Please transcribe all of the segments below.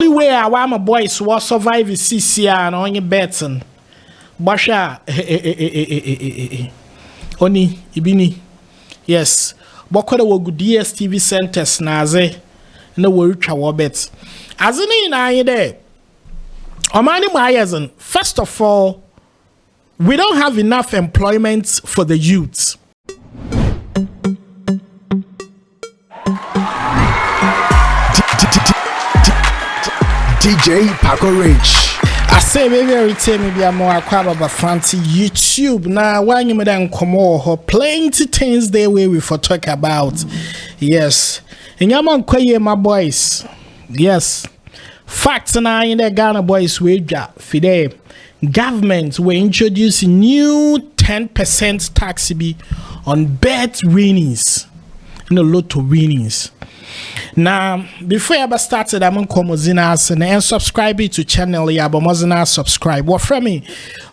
only way I want my boys will survive is CCR and only betting. Basha, Oni, Ibini, yes. Bokoda wo good DSTV centers naze no worry travel bets. As in I there. Omani Myers, first of all, we don't have enough employment for the youth. DJ Paco Rich. I say maybe every time maybe I'm more about fancy YouTube. Now when you madam come over plenty things there where we for talk about. Yes. And yaman kwaye my boys. Yes. Facts now in the Ghana boys wage fide. Government were introducing new 10% tax be on bet winnings. No lotto winnings. Now, before I ever started, I'm going to come and subscribe to channel. Yeah, but must subscribe. What from me?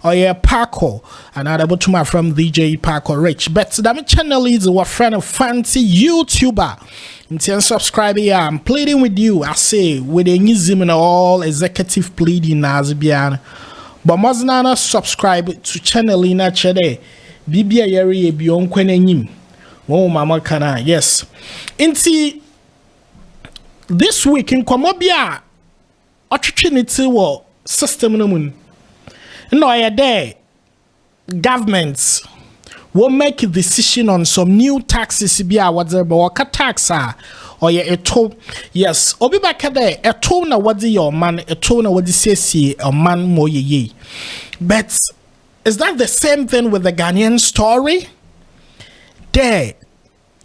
Oh yeah, Paco. Another but to my from DJ Paco Rich. But that channel is what friend of fancy YouTuber. Until subscribe, yeah, I'm pleading with you. I say with a new and all executive pleading as bian. But must not subscribe to channel in a chade. Bibia yeri beyond kwenenim. Oh, mama kana yes. Inti. This week in Komobia, opportunity war system no moon. No, I there. Governments will make a decision on some new taxes. Be a whatever or tax or a toll. Yes, Obi back there. A toll na what your man. A toll na what say a man more ye. But is that the same thing with the Ghanaian story? There,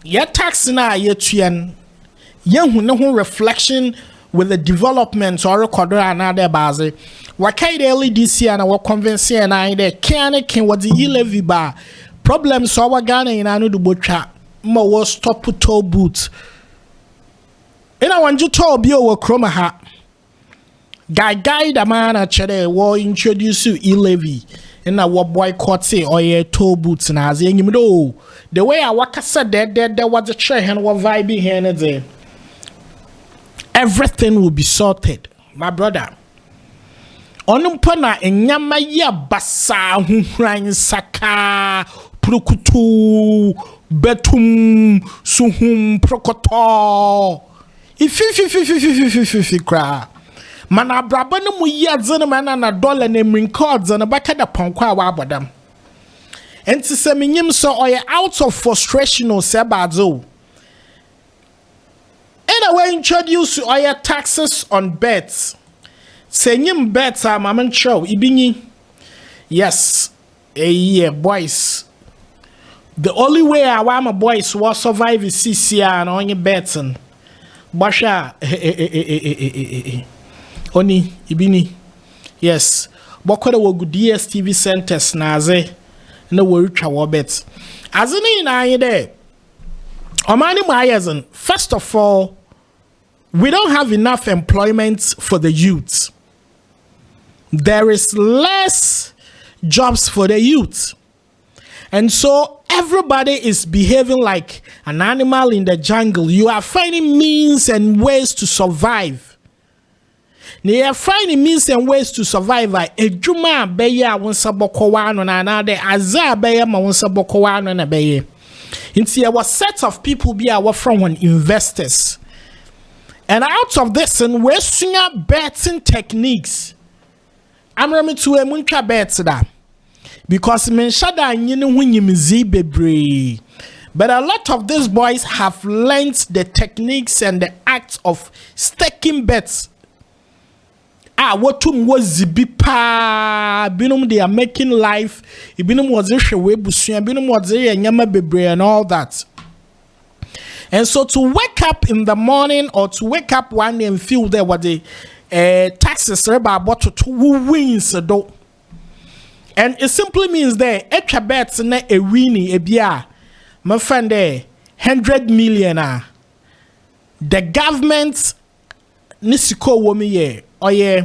your tax na ye tuyen. Young reflection with the developments or record another base. Wakai daily this year and our convincing and I there can what the levy bar problems so our Ghana in anu do butcha more stop put toe boots. And I want you to be over chroma hat. Guy the man at Chede will introduce you levy and I will boycott say or your toe boots and as you know the way I walk said there was a chair and what vibe here and there. Everything will be sorted, my brother. Onumpana enyama ya basa hunran saka prokutu betum suhum prokoto. Ifi kra. Mana braba no mu yadze mana na dollar na mrinkods na baka da pankwa wa abodam. Enti se menyim so oye out of frustration o sebadzo. And I will introduce you all your taxes on bets. Saying bets are my show. Ibini. Yes. Yeah, boys. The only way I want my boys will survive is CCR and only betting. Basha. Oni. Ibini. Yes. Bokoda wo good DSTV centers naze. No worry travel bets. As in I there. Omani Myers, first of all, we don't have enough employment for the youth. There is less jobs for the youth. And so everybody is behaving like an animal in the jungle. You are finding means and ways to survive. They are finding means and ways to survive. Like Ejuma beya wonsa bokowano na another Azza beya ma wonsa bokowano na beye. Into our set of people be our from investors. And out of this, and we're seeing betting techniques. I'm ready to a muncha bet that because men shada when you bebre. But a lot of these boys have learned the techniques and the act of staking bets. What was bipa binum they are making life. Ibinum was a webusia, binum was a nyama bebre and all that. And so to wake up in the morning or to wake up one day and feel there what the taxes are about to wins a do. And it simply means that extra bets na a winning a bia. My friend there 100 million. The government nisiko womi ye or ye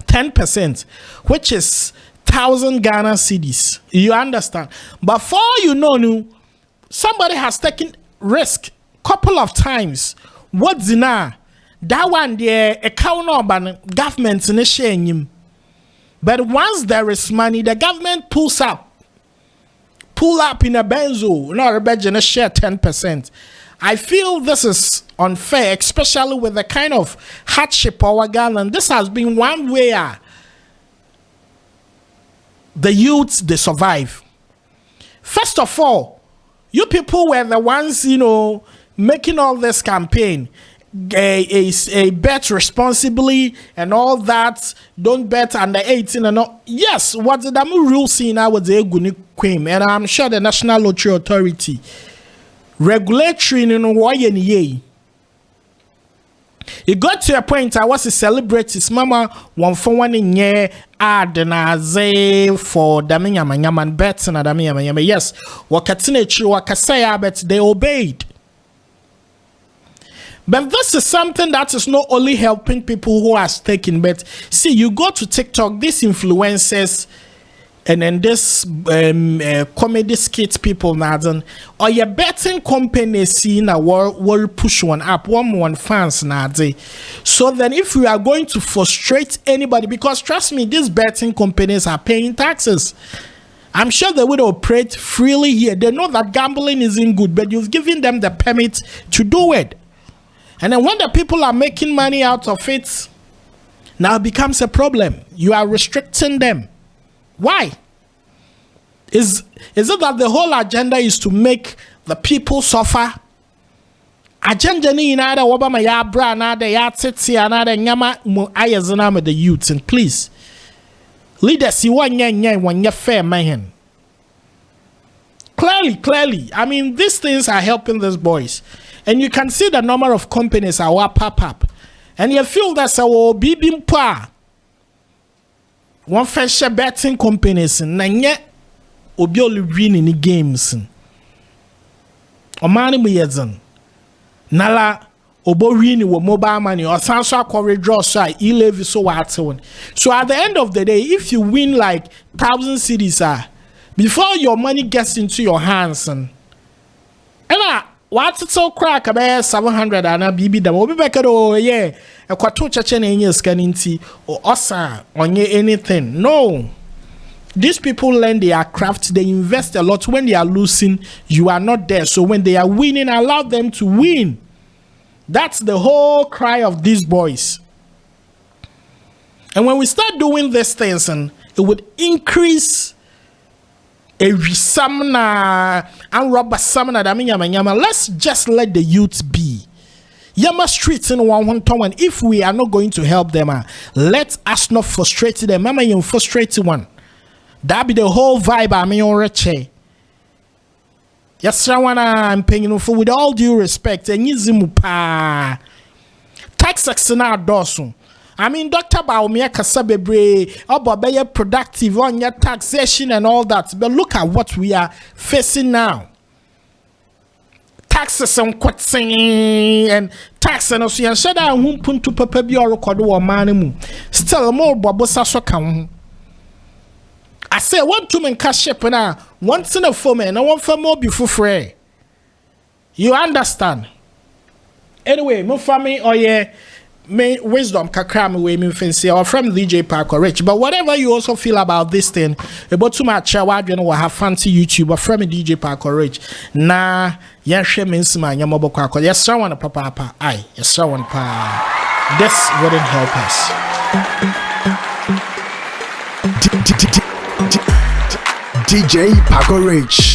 10%, which is 1,000 Ghana cedis. You understand? But for you know, somebody has taken risk couple of times. What's in that one there account number government in shame. But once there is money, the government pull up in a benzo, not a budget share 10%. I feel this is unfair, especially with the kind of hardship our Ghana. This has been one way the youths they survive. First of all, you people were the ones, making all this campaign. A bet responsibly and all that. Don't bet under 18 and all. Yes, what the rule saying now was a good claim, and I'm sure the National Lottery Authority regulatory in YNA. It got to a point I was a celebrity's mama one for 1 year adenaze for Damiyaman bets and Damiyaman. Yes, Wakatinachi Wakasaya bet they obeyed. But this is something that is not only helping people who are staking, but see, you go to TikTok, these influencers, and then this comedy skit people now, or your betting company seeing a will push one up, one fans now. So then, if we are going to frustrate anybody, because trust me, these betting companies are paying taxes. I'm sure they would operate freely here. They know that gambling isn't good, but you've given them the permit to do it. And then when the people are making money out of it, now it becomes a problem. You are restricting them. Why? Is it that the whole agenda is to make the people suffer? Agenda ni inada wabama ya bra nada ya titi anada nyama mu ayazana with the youths, and please leaders you want when you fair man. Clearly, I mean, these things are helping these boys. And you can see the number of companies are pop up. And you feel that's a bibimpa. One fresh betting companies and yet obi only winning the games. Omani miyazan. Nala obo winning with mobile money or sansa corridor draw so e-levy so what. So at the end of the day, if you win like 1,000 cities before your money gets into your hands and what's it so crack about 700 and a BB them will be back at all, yeah. A quarto chachen in your scanning or osa on anything. No. These people learn their craft, they invest a lot. When they are losing, you are not there. So when they are winning, allow them to win. That's the whole cry of these boys. And when we start doing these things, and it would increase samna and rubber samna yama. Let's just let the youths be. Yama streets in one town. If we are not going to help them, let us not frustrate them. Mama, you frustrate one. That be the whole vibe. I mean, already. Yes, I'm paying for with all due respect. And you pa tax na dosun. I mean, Dr. Baumia Kasabebre, about productive on your taxation and all that. But look at what we are facing now. Taxes on quoting and tax and also and said I won't put to papa be or record or manimu. Still more babosa so come. I say one to men cash ship now, once in a foam and I want for more before free. You understand? Anyway, more for me or yeah. Me wisdom kakram we me fancy or from DJ Park or Rich, but whatever you also feel about this thing about too much you know have fancy YouTuber from DJ Park or Rich na yahwe means man yamobo kwako yes someone papa ai yes someone pa this wouldn't help us. DJ Park or Rich.